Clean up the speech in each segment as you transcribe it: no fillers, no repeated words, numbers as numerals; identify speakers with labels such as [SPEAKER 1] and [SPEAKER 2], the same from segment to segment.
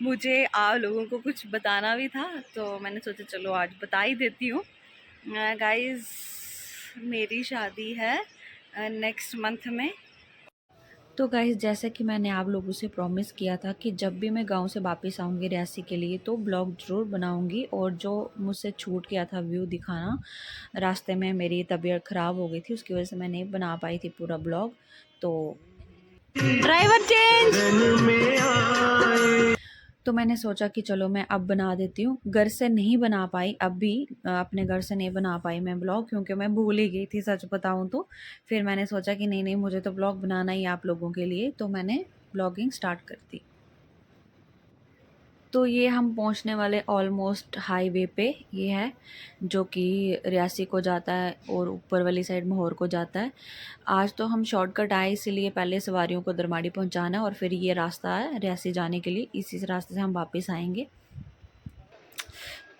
[SPEAKER 1] मुझे आप लोगों को कुछ बताना भी था, तो मैंने सोचा चलो आज बता ही देती हूँ। गाइस, मेरी शादी है नेक्स्ट मंथ में। तो गाइस, जैसा कि मैंने आप लोगों से प्रॉमिस किया था कि जब भी मैं गांव से वापस आऊँगी रियासी के लिए तो ब्लॉग ज़रूर बनाऊँगी। और जो मुझसे छूट गया था व्यू दिखाना, रास्ते में मेरी तबीयत ख़राब हो गई थी, उसकी वजह से मैं नहीं बना पाई थी पूरा ब्लॉग। तो ड्राइवर चेंज। तो मैंने सोचा कि चलो मैं अब बना देती हूँ। घर से नहीं बना पाई, अब भी अपने घर से नहीं बना पाई मैं ब्लॉग, क्योंकि मैं भूल ही गई थी सच बताऊँ तो। फिर मैंने सोचा कि नहीं नहीं, मुझे तो ब्लॉग बनाना ही आप लोगों के लिए, तो मैंने ब्लॉगिंग स्टार्ट कर दी। तो ये हम पहुंचने वाले ऑलमोस्ट हाईवे पे। ये है जो कि रियासी को जाता है और ऊपर वाली साइड मोहर को जाता है। आज तो हम शॉर्टकट आए, इसीलिए पहले सवारियों को दरमाड़ी पहुंचाना है और फिर ये रास्ता है रियासी जाने के लिए, इसी रास्ते से हम वापस आएंगे।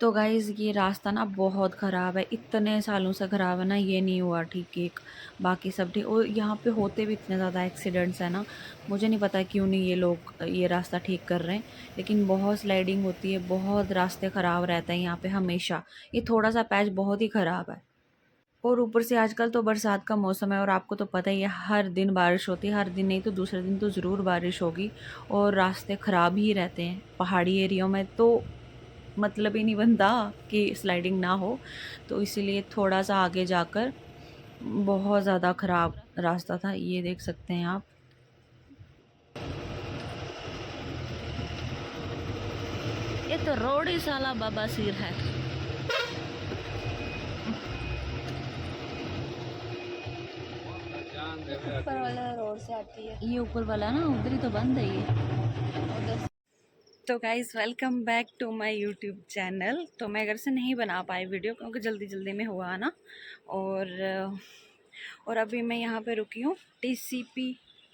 [SPEAKER 1] तो गाइज़, ये रास्ता ना बहुत ख़राब है, इतने सालों से ख़राब है ना, ये नहीं हुआ ठीक एक। बाकी सब ठीक। और यहाँ पे होते भी इतने ज़्यादा एक्सीडेंट्स हैं ना, मुझे नहीं पता क्यों नहीं ये लोग ये रास्ता ठीक कर रहे हैं। लेकिन बहुत स्लाइडिंग होती है, बहुत रास्ते ख़राब रहते हैं यहाँ पे हमेशा। ये थोड़ा सा पैच बहुत ही ख़राब है। और ऊपर से आजकल तो बरसात का मौसम है और आपको तो पता ही है, हर दिन बारिश होती है, हर दिन नहीं तो दूसरे दिन तो ज़रूर बारिश होगी। और रास्ते ख़राब ही रहते हैं पहाड़ी एरिया में, तो मतलब ही नहीं बनता कि स्लाइडिंग ना हो। तो इसीलिए थोड़ा सा आगे जाकर बहुत ज़्यादा ख़राब रास्ता था, ये देख सकते हैं आप। ये तो रोड ही साला बाबा सिर है। ऊपर वाला रोड से आती है, ये ऊपर वाला ना, उधर ही तो बंद है ये उधर। तो guys, welcome back to my YouTube channel. तो मैं घर से नहीं बना पाई वीडियो क्योंकि जल्दी जल्दी में हुआ ना। और अभी मैं यहाँ पे रुकी हूँ, टीसीपी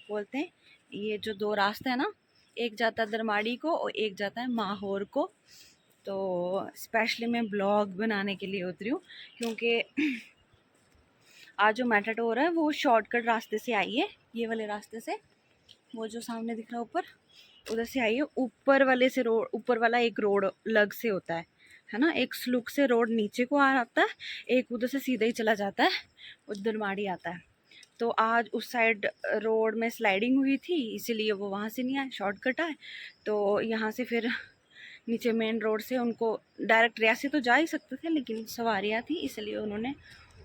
[SPEAKER 1] बोलते हैं। ये जो दो रास्ते हैं ना, एक जाता है दरमाड़ी को और एक जाता है माहौर को। तो स्पेशली मैं ब्लॉग बनाने के लिए उतरी हूँ, क्योंकि आज जो मेटाडोर है वो शॉर्टकट रास्ते से आई है, ये वाले रास्ते से। वो जो सामने दिख रहा है ऊपर, उधर से आई है। ऊपर वाले से रोड, ऊपर वाला एक रोड अलग से होता है ना, एक स्लूक से रोड नीचे को आ आता है, एक उधर से सीधा ही चला जाता है, उधर माड़ी आता है। तो आज उस साइड रोड में स्लाइडिंग हुई थी, इसीलिए वो वहाँ से नहीं आए, शॉर्टकट आए। तो यहाँ से फिर नीचे मेन रोड से उनको डायरेक्ट रियासी तो जा ही सकते थे, लेकिन सवारियाँ थी इसलिए उन्होंने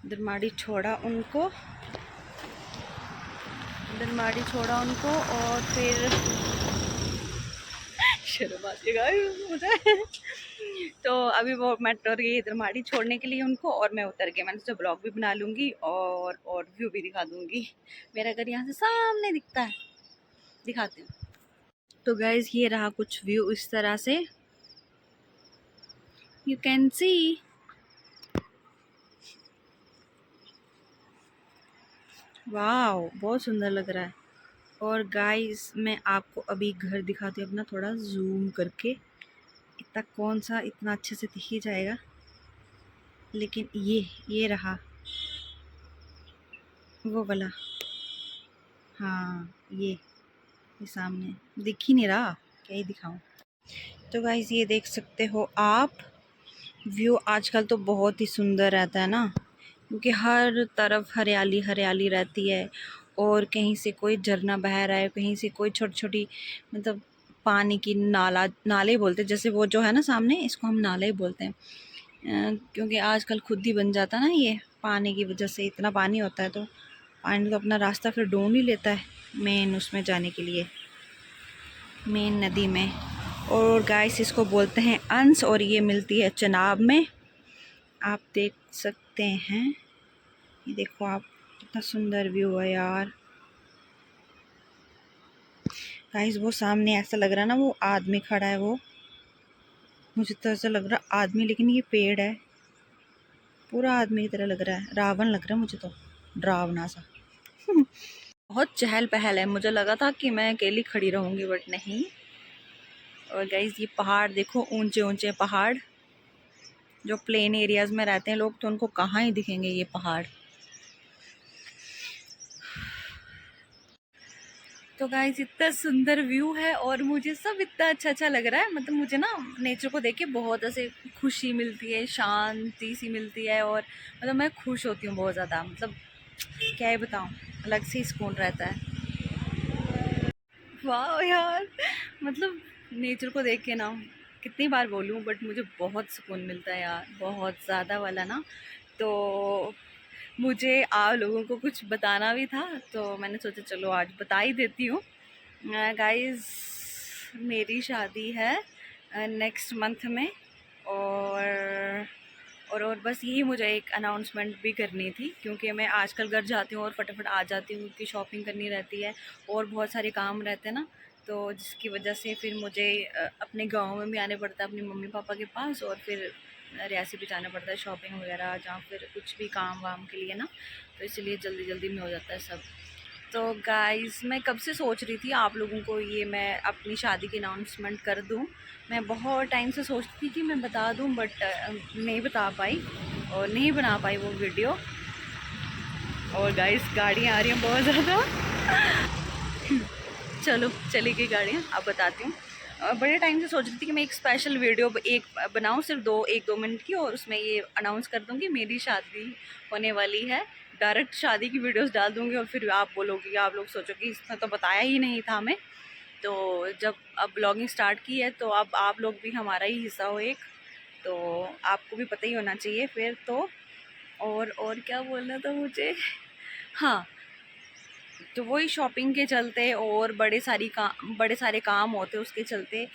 [SPEAKER 1] दरमाड़ी छोड़ा उनको, दरमाड़ी छोड़ा उनको। और फिर शर्म आती है गाइस मुझे। तो अभी वो मेट्रो गई दरमाड़ी छोड़ने के लिए उनको, और मैं उतर के मैंने सोचा ब्लॉग भी बना लूँगी और व्यू भी दिखा दूँगी। मेरा घर यहाँ से सामने दिखता है, दिखाती हूँ। तो गाइज, ये रहा कुछ व्यू इस तरह से, यू कैन सी। वाह, बहुत सुंदर लग रहा है। और गाइस, मैं आपको अभी घर दिखाती हूँ अपना, थोड़ा जूम करके। इतना कौन सा इतना अच्छे से दिख ही जाएगा, लेकिन ये रहा वो वाला। हाँ, ये सामने दिख ही नहीं रहा, क्या ही दिखाऊं। तो गाइस, ये देख सकते हो आप, व्यू आजकल तो बहुत ही सुंदर रहता है ना, क्योंकि हर तरफ हरियाली हरियाली रहती है। और कहीं से कोई झरना बह रहा है, कहीं से कोई छोटी छोटी, मतलब पानी की नाले बोलते हैं, जैसे वो जो है ना सामने, इसको हम नाले ही बोलते हैं। क्योंकि आजकल खुद ही बन जाता ना ये, पानी की वजह से इतना पानी होता है, तो पानी तो अपना रास्ता फिर ढूंढ ही लेता है मेन उसमें जाने के लिए, मेन नदी में। और गाइस, इसको बोलते हैं अंस, और ये मिलती है चनाब में, आप देख सकते हैं। ये देखो आप, कितना सुंदर व्यू है यार। गाइस, वो सामने ऐसा लग रहा है ना, वो आदमी खड़ा है, वो मुझे तो ऐसा लग रहा आदमी, लेकिन ये पेड़ है। पूरा आदमी की तरह लग रहा है, रावण लग रहा है मुझे तो, डरावना सा। बहुत चहल पहल है, मुझे लगा था कि मैं अकेली खड़ी रहूंगी, बट नहीं। और गाइस, ये पहाड़ देखो, ऊंचे ऊंचे पहाड़। जो प्लेन एरियाज में रहते हैं लोग, तो उनको कहाँ ही दिखेंगे ये पहाड़। तो गाइस इतना सुंदर व्यू है और मुझे सब इतना अच्छा अच्छा लग रहा है। मतलब मुझे ना नेचर को देख के बहुत ऐसे खुशी मिलती है, शांति सी मिलती है और मतलब मैं खुश होती हूँ बहुत ज़्यादा। मतलब क्या ही बताऊँ, अलग से ही सुकून रहता है। वाह यार, मतलब नेचर को देख के ना कितनी बार बोलूँ बट मुझे बहुत सुकून मिलता है यार, बहुत ज़्यादा वाला ना। तो मुझे आप लोगों को कुछ बताना भी था तो मैंने सोचा चलो आज बता ही देती हूँ। गाइस मेरी शादी है नेक्स्ट मंथ में और बस यही मुझे एक अनाउंसमेंट भी करनी थी क्योंकि मैं आजकल घर जाती हूँ और फटाफट आ जाती हूँ कि शॉपिंग करनी रहती है और बहुत सारे काम रहते हैं ना, तो जिसकी वजह से फिर मुझे अपने गांव में भी आने पड़ता है अपनी मम्मी पापा के पास और फिर रियासी भी जाना पड़ता है शॉपिंग वगैरह जहाँ फिर कुछ भी काम वाम के लिए ना, तो इसलिए जल्दी जल्दी में हो जाता है सब। तो गाइस मैं कब से सोच रही थी आप लोगों को ये मैं अपनी शादी की अनाउंसमेंट कर दूं। मैं बहुत टाइम से सोचती थी कि मैं बता दूं बट नहीं बता पाई और नहीं बना पाई वो वीडियो। और गाइस गाड़ियाँ आ रही हैं बहुत ज़्यादा। चलो चली गई गाड़ियाँ, अब बताती हूँ। बड़े टाइम से सोच रही थी कि मैं एक स्पेशल वीडियो एक बनाऊँ सिर्फ एक दो मिनट की और उसमें ये अनाउंस कर दूँगी मेरी शादी होने वाली है। डायरेक्ट शादी की वीडियोस डाल दूँगी और फिर आप बोलोगे, आप लोग सोचोगे इसने तो बताया ही नहीं था हमें। तो जब अब ब्लॉगिंग स्टार्ट की है तो अब आप लोग भी हमारा ही हिस्सा हो एक, तो आपको भी पता ही होना चाहिए फिर तो। और क्या बोलना था मुझे, हाँ, तो वही शॉपिंग के चलते और बड़े सारे काम होते उसके चलते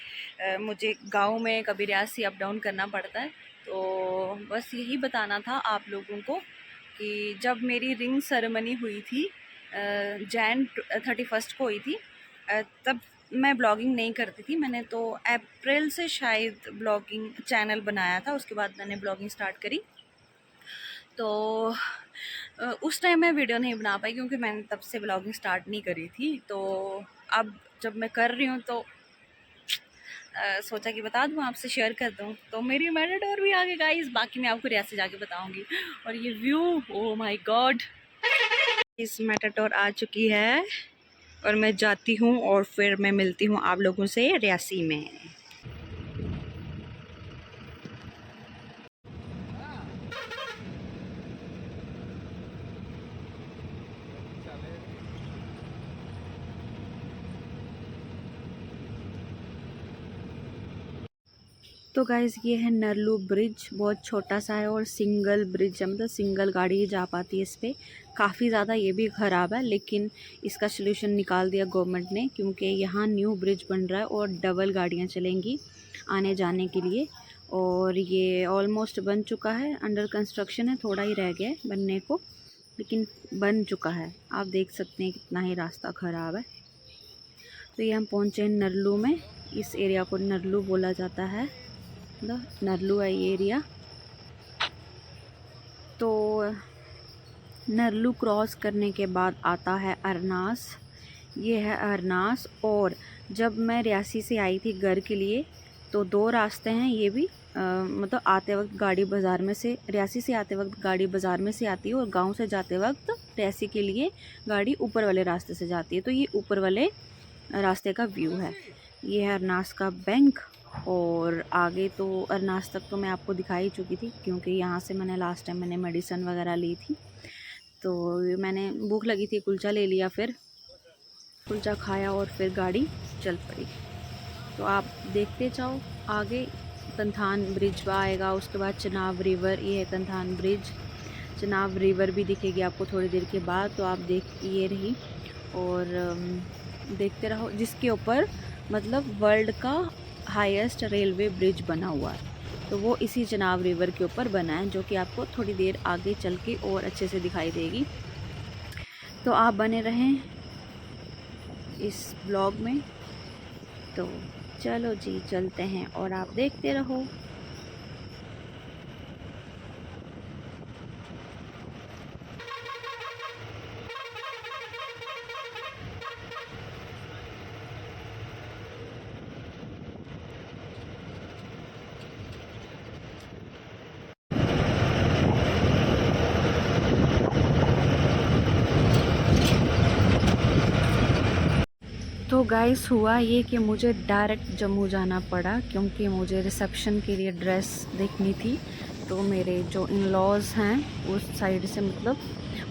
[SPEAKER 1] मुझे गांव में कभी रियासी अप डाउन करना पड़ता है। तो बस यही बताना था आप लोगों को कि जब मेरी रिंग सेरेमनी हुई थी जैन 31 को हुई थी, तब मैं ब्लॉगिंग नहीं करती थी। मैंने तो अप्रैल से शायद ब्लॉगिंग चैनल बनाया था, उसके बाद मैंने ब्लॉगिंग स्टार्ट करी। तो उस टाइम मैं वीडियो नहीं बना पाई क्योंकि मैंने तब से ब्लॉगिंग स्टार्ट नहीं करी थी। तो अब जब मैं कर रही हूँ तो सोचा कि बता दूँ, आपसे शेयर कर दूँ। तो मेरी मैटाडोर भी आ गई गाइस, बाकी मैं आपको रियासी जाके बताऊँगी। और ये व्यू, ओ माय गॉड, इस मैटाडोर आ चुकी है और मैं जाती हूँ और फिर मैं मिलती हूँ आप लोगों से रियासी में। तो गाइज़ ये है नरलू ब्रिज, बहुत छोटा सा है और सिंगल ब्रिज है, मतलब सिंगल गाड़ी ही जा पाती है इस पर। काफ़ी ज़्यादा ये भी ख़राब है लेकिन इसका सलूशन निकाल दिया गवर्नमेंट ने क्योंकि यहाँ न्यू ब्रिज बन रहा है और डबल गाड़ियाँ चलेंगी आने जाने के लिए। और ये ऑलमोस्ट बन चुका है, अंडर कंस्ट्रक्शन है, थोड़ा ही रह गया है बनने को लेकिन बन चुका है। आप देख सकते हैं कितना ही रास्ता ख़राब है। तो ये हम पहुँचे हैं नरलू में, इस एरिया को नरलू बोला जाता है, मतलब नरलू है ये एरिया। तो नरलू क्रॉस करने के बाद आता है अरनास, ये है अरनास। और जब मैं रियासी से आई थी घर के लिए तो दो रास्ते हैं ये भी, मतलब आते वक्त गाड़ी बाज़ार में से, रियासी से आते वक्त गाड़ी बाज़ार में से आती है और गांव से जाते वक्त रियासी के लिए गाड़ी ऊपर वाले रास्ते से जाती है। तो ये ऊपर वाले रास्ते का व्यू है। ये है अरनास का बैंक और आगे तो अरनास तक तो मैं आपको दिखा ही चुकी थी क्योंकि यहाँ से मैंने लास्ट टाइम मैंने मेडिसिन वगैरह ली थी। तो मैंने भूख लगी थी, कुलचा ले लिया, फिर कुलचा खाया और फिर गाड़ी चल पड़ी। तो आप देखते जाओ आगे, कंथान ब्रिज आएगा, उसके बाद चनाब रिवर, ये है कंथान ब्रिज। चनाब रिवर भी दिखेगी आपको थोड़ी देर के बाद, तो आप देख ये रही और देखते रहो, जिसके ऊपर मतलब वर्ल्ड का हाईएस्ट रेलवे ब्रिज बना हुआ है। तो वो इसी चनाब रिवर के ऊपर बना है जो कि आपको थोड़ी देर आगे चल के और अच्छे से दिखाई देगी। तो आप बने रहें इस ब्लॉग में। तो चलो जी चलते हैं और आप देखते रहो। गाइस हुआ ये कि मुझे डायरेक्ट जम्मू जाना पड़ा क्योंकि मुझे रिसेप्शन के लिए ड्रेस देखनी थी। तो मेरे जो इन लॉज़ हैं उस साइड से मतलब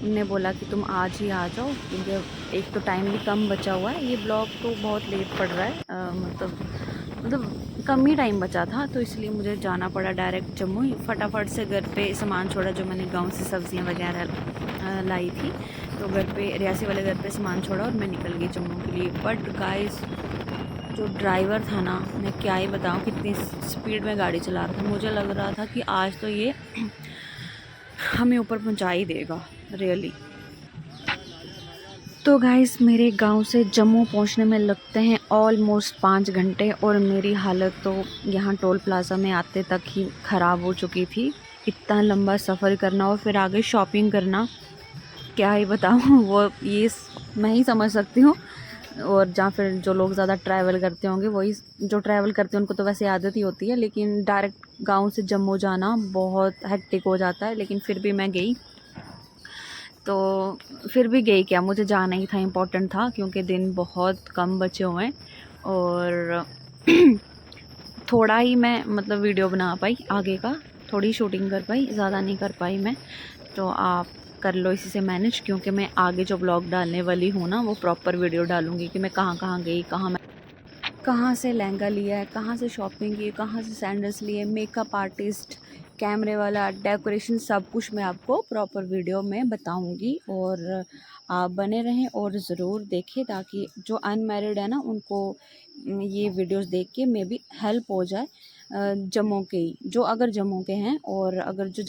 [SPEAKER 1] उनने बोला कि तुम आज ही आ जाओ क्योंकि एक तो टाइम भी कम बचा हुआ है। ये ब्लॉग तो बहुत लेट पड़ रहा है, मतलब कम ही टाइम बचा था, तो इसलिए मुझे जाना पड़ा डायरेक्ट जम्मू। फटाफट से घर पे सामान छोड़ा जो मैंने गांव से सब्जियां वगैरह लाई थी, तो घर पे रियासी वाले घर पे सामान छोड़ा और मैं निकल गई जम्मू के लिए। बट गाइस जो ड्राइवर था ना, मैं क्या ही बताऊँ कितनी स्पीड में गाड़ी चला रहा था। मुझे लग रहा था कि आज तो ये हमें ऊपर पहुंचा ही देगा रियली। तो गाइस मेरे गांव से जम्मू पहुंचने में लगते हैं ऑलमोस्ट 5 घंटे और मेरी हालत तो यहाँ टोल प्लाज़ा में आते तक ही ख़राब हो चुकी थी। इतना लंबा सफ़र करना और फिर आगे शॉपिंग करना, क्या ही बताऊँ वो ये मैं ही समझ सकती हूँ। और जहाँ फिर जो लोग ज़्यादा ट्रैवल करते होंगे वही, जो ट्रैवल करते हैं उनको तो वैसे आदत ही होती है, लेकिन डायरेक्ट गाँव से जम्मू जाना बहुत हेक्टिक हो जाता है। लेकिन फिर भी मैं गई, तो फिर भी गई क्या, मुझे जाना ही था, इम्पोर्टेंट था क्योंकि दिन बहुत कम बचे हुए हैं। और थोड़ा ही मैं मतलब वीडियो बना पाई आगे का, थोड़ी शूटिंग कर पाई, ज़्यादा नहीं कर पाई मैं। तो आप कर लो इसी से मैनेज, क्योंकि मैं आगे जो ब्लॉग डालने वाली हूँ ना वो प्रॉपर वीडियो डालूँगी कि मैं कहाँ कहाँ गई, कहाँ से लहंगा लिया है, कहाँ से शॉपिंग की, कहाँ से सैंडल्स लिए, मेकअप आर्टिस्ट, कैमरे वाला, डेकोरेशन, सब कुछ मैं आपको प्रॉपर वीडियो में बताऊंगी। और आप बने रहें और ज़रूर देखें ताकि जो अनमैरिड है ना उनको ये वीडियोस देख के मे बी हेल्प हो जाए। जम्मू के ही जो अगर जम्मू के हैं, और अगर जो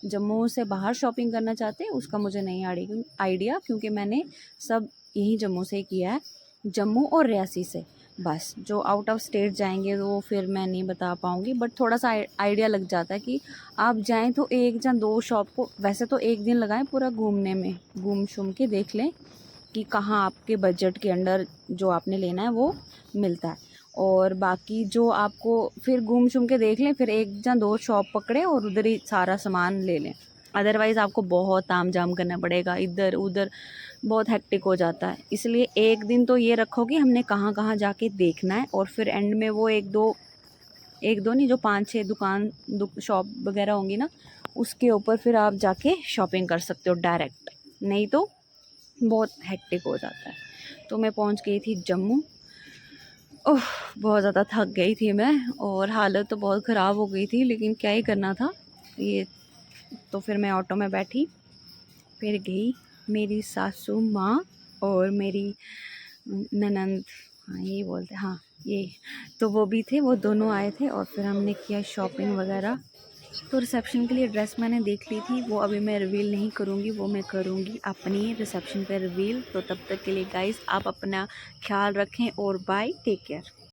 [SPEAKER 1] जम्मू से बाहर शॉपिंग करना चाहते हैं उसका मुझे नहीं आइडिया, क्योंकि मैंने सब यही जम्मू से किया है, जम्मू और रियासी से। बस जो आउट ऑफ स्टेट जाएंगे वो फिर मैं नहीं बता पाऊँगी, बट थोड़ा सा आइडिया लग जाता है कि आप जाएं तो एक या दो शॉप को, वैसे तो एक दिन लगाएं पूरा घूमने में, घूम शूम के देख लें कि कहाँ आपके बजट के अंडर जो आपने लेना है वो मिलता है। और बाकी जो आपको फिर घूम शूम के देख लें, फिर एक या दो शॉप पकड़े और उधर ही सारा सामान ले लें। अदरवाइज़ आपको बहुत ताम झाम करना पड़ेगा, इधर उधर बहुत हेक्टिक हो जाता है। इसलिए एक दिन तो ये रखो कि हमने कहाँ कहाँ जाके देखना है, और फिर एंड में वो एक दो नहीं, जो 5-6 शॉप वगैरह होंगी ना उसके ऊपर फिर आप जाके शॉपिंग कर सकते हो डायरेक्ट, नहीं तो बहुत हेक्टिक हो जाता है। तो मैं पहुंच गई थी जम्मू। ओह, बहुत ज़्यादा थक गई थी मैं और हालत तो बहुत ख़राब हो गई थी, लेकिन क्या ही करना था ये। तो फिर मैं ऑटो में बैठी, फिर गई मेरी सासू माँ और मेरी ननंद, हाँ यही बोलते, हाँ ये, तो वो भी थे, वो दोनों आए थे और फिर हमने किया शॉपिंग वगैरह। तो रिसेप्शन के लिए ड्रेस मैंने देख ली थी, वो अभी मैं रिवील नहीं करूँगी, वो मैं करूँगी अपनी रिसेप्शन पे रिवील। तो तब तक के लिए गाइस आप अपना ख्याल रखें और बाय, टेक केयर।